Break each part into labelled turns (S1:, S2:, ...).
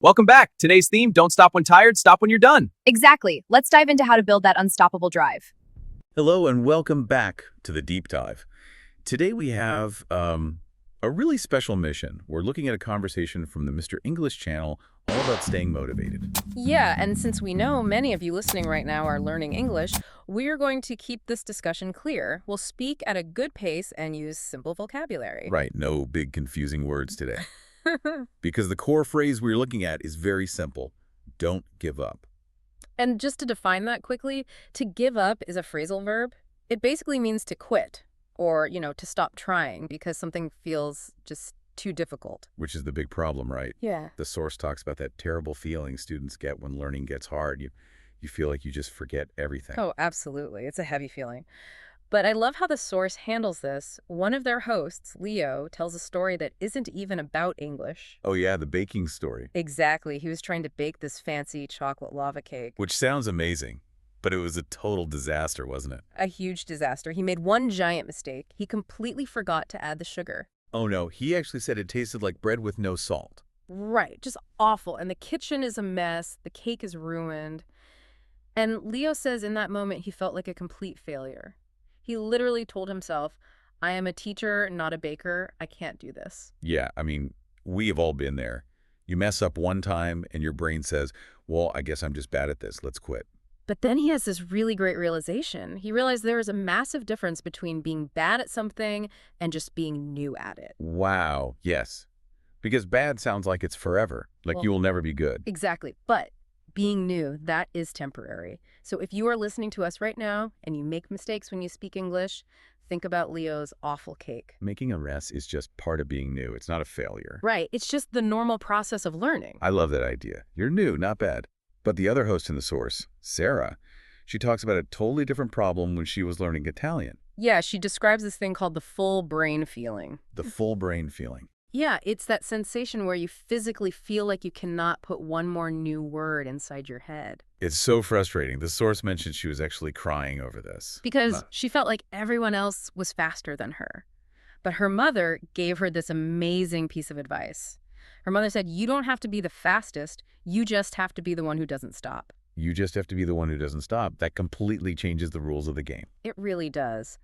S1: Welcome back. Today's theme, don't stop when tired, stop when you're done.
S2: Exactly. Let's dive into how to build that unstoppable drive.
S3: Hello and welcome back to the Deep Dive. Today we have a really special mission. We're looking at a conversation from the Mr. English channel all about staying motivated.
S4: Yeah, and since we know many of you listening right now are learning English, we're going to keep this discussion clear. We'll speak at a good pace and use simple vocabulary.
S3: Right, no big confusing words today. Because the core phrase we're looking at is very simple. Don't give up.
S4: And just to define that quickly, to give up is a phrasal verb. It basically means to quit or, to stop trying because something feels just too difficult.
S3: Which is the big problem, right?
S4: Yeah.
S3: The source talks about that terrible feeling students get when learning gets hard. You feel like you just forget everything.
S4: Oh, absolutely. It's a heavy feeling. But I love how the source handles this. One of their hosts, Leo, tells a story that isn't even about English.
S3: Oh yeah, the baking story.
S4: Exactly. He was trying to bake this fancy chocolate lava cake.
S3: Which sounds amazing, but it was a total disaster, wasn't it?
S4: A huge disaster. He made one giant mistake. He completely forgot to add the sugar.
S3: Oh no, he actually said it tasted like bread with no salt.
S4: Right. Just awful. And the kitchen is a mess. The cake is ruined. And Leo says in that moment he felt like a complete failure. He literally told himself, I am a teacher, not a baker. I can't do this.
S3: Yeah, I mean, we have all been there. You mess up one time and your brain says, well, I guess I'm just bad at this. Let's quit.
S4: But then he has this really great realization. He realized there is a massive difference between being bad at something and just being new at it.
S3: Wow, yes. Because bad sounds like it's forever, like you will never be good.
S4: Exactly. But being new, that is temporary. So if you are listening to us right now and you make mistakes when you speak English, think about Leo's awful cake.
S3: Making a mess is just part of being new. It's not a failure.
S4: Right. It's just the normal process of learning.
S3: I love that idea. You're new, not bad. But the other host in the source, Sarah, she talks about a totally different problem when she was learning Italian.
S4: Yeah, she describes this thing called the full brain feeling.
S3: The full brain feeling.
S4: Yeah, it's that sensation where you physically feel like you cannot put one more new word inside your head.
S3: It's so frustrating. The source mentioned she was actually crying over this.
S4: Because she felt like everyone else was faster than her. But her mother gave her this amazing piece of advice. Her mother said, you don't have to be the fastest, you just have to be the one who doesn't stop.
S3: You just have to be the one who doesn't stop. That completely changes the rules of the game.
S4: It really does.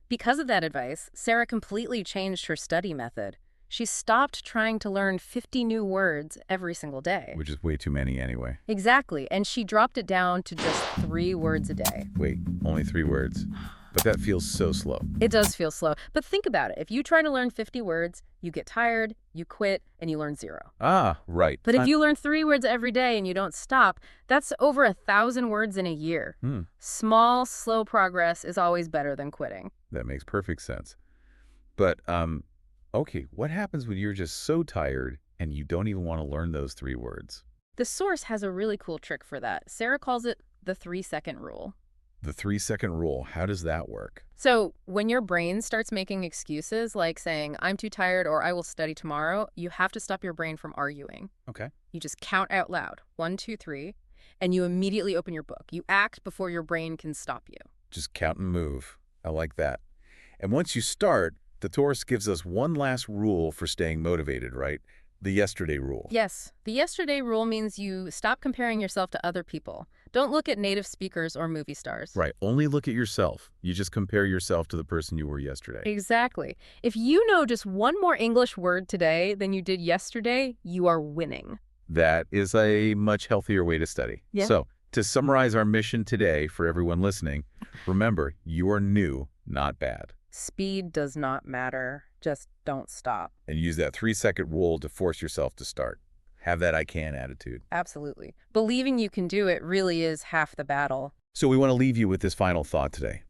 S4: Because of that advice, Sarah completely changed her study method. She stopped trying to learn 50 new words every single day.
S3: Which is way too many anyway.
S4: Exactly, and she dropped it down to just 3 words a day.
S3: Wait, only 3 words? But that feels so slow.
S4: It does feel slow, but think about it. If you try to learn 50 words, you get tired, you quit, and you learn 0.
S3: Ah, right.
S4: But if you learn 3 words every day and you don't stop, that's over 1,000 words in a year. Small, slow progress is always better than quitting.
S3: That makes perfect sense. But, okay, what happens when you're just so tired and you don't even want to learn those 3 words?
S4: The source has a really cool trick for that. Sarah calls it the 3-second rule.
S3: The 3-second rule, how does that work?
S4: So when your brain starts making excuses like saying, I'm too tired or I will study tomorrow, you have to stop your brain from arguing.
S3: Okay.
S4: You just count out loud, 1, 2, 3, and you immediately open your book. You act before your brain can stop you.
S3: Just count and move. I like that. And once you start, the source gives us one last rule for staying motivated, right? The yesterday rule.
S4: Yes. The yesterday rule means you stop comparing yourself to other people. Don't look at native speakers or movie stars.
S3: Right. Only look at yourself. You just compare yourself to the person you were yesterday.
S4: Exactly. If you know just one more English word today than you did yesterday, you are winning.
S3: That is a much healthier way to study.
S4: Yeah.
S3: So, to summarize our mission today for everyone listening, remember, you are new, not bad.
S4: Speed does not matter. Just don't stop.
S3: And use that 3-second rule to force yourself to start. Have that I can attitude.
S4: Absolutely. Believing you can do it really is half the battle.
S3: So we want to leave you with this final thought today.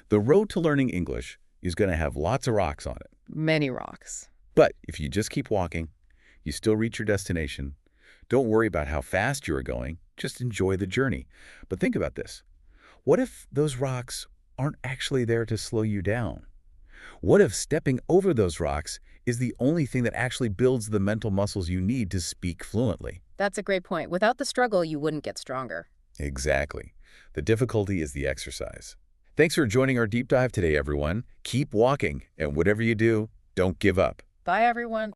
S3: The road to learning English is going to have lots of rocks on it.
S4: Many rocks.
S3: But if you just keep walking, you still reach your destination. Don't worry about how fast you are going. Just enjoy the journey. But think about this. What if those rocks aren't actually there to slow you down? What if stepping over those rocks is the only thing that actually builds the mental muscles you need to speak fluently?
S4: That's a great point. Without the struggle, you wouldn't get stronger.
S3: Exactly. The difficulty is the exercise. Thanks for joining our deep dive today, everyone. Keep walking, and whatever you do, don't give up.
S4: Bye, everyone.